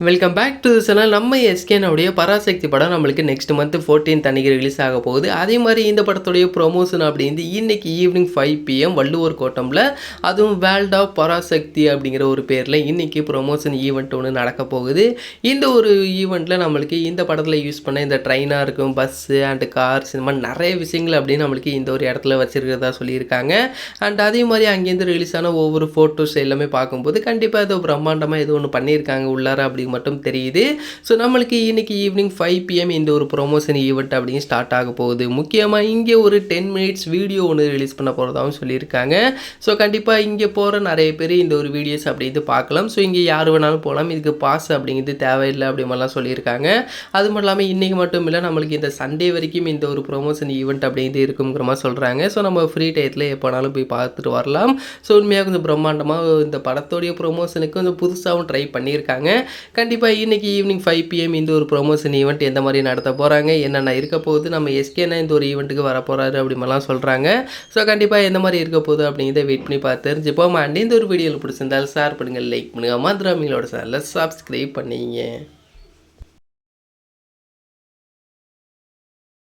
Welcome back to the channel. நம்ம எஸ்கேனுடைய பராசக்தி படம் நம்மளுக்கு நெக்ஸ்ட் மந்த் 14th அன்னைக்கு ரிலீஸ் ஆக போகுது. அதே மாதிரி இந்த படத்துடைய ப்ரொமோஷன் அப்படின்னு இன்னைக்கு ஈவினிங் 5 PM வள்ளுவர் கோட்டமில், அதுவும் வேர்ல்ட் ஆஃப் பராசக்தி அப்படிங்கிற ஒரு பேரில் இன்னைக்கு ப்ரொமோஷன் ஈவெண்ட் ஒன்று நடக்க போகுது. இந்த ஒரு ஈவெண்ட்டில் நம்மளுக்கு இந்த படத்தில் யூஸ் பண்ண இந்த ட்ரெயினாக இருக்கும், பஸ்ஸு அண்ட் கார்ஸ், இந்த மாதிரி நிறைய விஷயங்கள் அப்படின்னு நம்மளுக்கு இந்த ஒரு இடத்துல வச்சுருக்கிறதா சொல்லியிருக்காங்க. அண்ட் அதே மாதிரி அங்கேருந்து ரிலீஸ் ஆன ஒவ்வொரு ஃபோட்டோஸ் எல்லாமே பார்க்கும்போது கண்டிப்பாக ஏதோ பிரம்மாண்டமாக ஏதோ ஒன்று பண்ணியிருக்காங்க உள்ளார அப்படி மட்டும் தெரியுது. ஸோ நம்மளுக்கு இன்னைக்கு ஈவினிங் 5 PM இந்த ஒரு ப்ரொமோஷன் ஈவெண்ட் அப்படின்னு ஸ்டார்ட் ஆக போகுது. முக்கியமாக இங்கே ஒரு 10 minutes வீடியோ ஒன்று ரிலீஸ் பண்ண போகிறதாகவும் சொல்லியிருக்காங்க. ஸோ கண்டிப்பாக இங்கே போகிற நிறைய பேர் இந்த ஒரு வீடியோஸ் அப்படின்ட்டு பார்க்கலாம். ஸோ இங்கே யார் வேணாலும் போகலாம், இதுக்கு பாஸ் அப்படிங்கிறது தேவையில்லை அப்படி மாதிரிலாம் சொல்லியிருக்காங்க. அது மட்டும் இல்லாமல் இன்றைக்கி மட்டும் இல்லை, நம்மளுக்கு இந்த சண்டே வரைக்கும் இந்த ஒரு ப்ரொமோஷன் ஈவெண்ட் அப்படின்ட்டு இருக்குங்கிற மாதிரி சொல்கிறாங்க. ஸோ நம்ம ஃப்ரீ டயத்தில் எப்போனாலும் போய் பார்த்துட்டு வரலாம். ஸோ உண்மையாக கொஞ்சம் பிரம்மாண்டமாக இந்த படத்தோடைய ப்ரொமோஷனுக்கு கொஞ்சம் புதுசாகவும் ட்ரை பண்ணியிருக்காங்க. கண்டிப்பாக இன்றைக்கி ஈவினிங் 5 PM இந்த ஒரு ப்ரொமோஷன் ஈவெண்ட் எந்த மாதிரி நடத்த போகிறாங்க, என்னென்ன இருக்க போகுது, நம்ம எஸ்கேனா இந்த ஒரு ஈவெண்ட்டுக்கு வர போகிறாரு அப்படி மாதிரிலாம் சொல்கிறாங்க. ஸோ கண்டிப்பாக எந்த மாதிரி இருக்க போகுது அப்படிங்கிறத வெயிட் பண்ணி பார்த்து தெரிஞ்சுப்போம். அண்ட் இந்த ஒரு வீடியோவில் பிடிச்சிருந்தாலும் ஷேர் பண்ணுங்கள், லைக் பண்ணுங்கள், மதுராமிகளோட சேனலை சப்ஸ்கிரைப் பண்ணிங்க.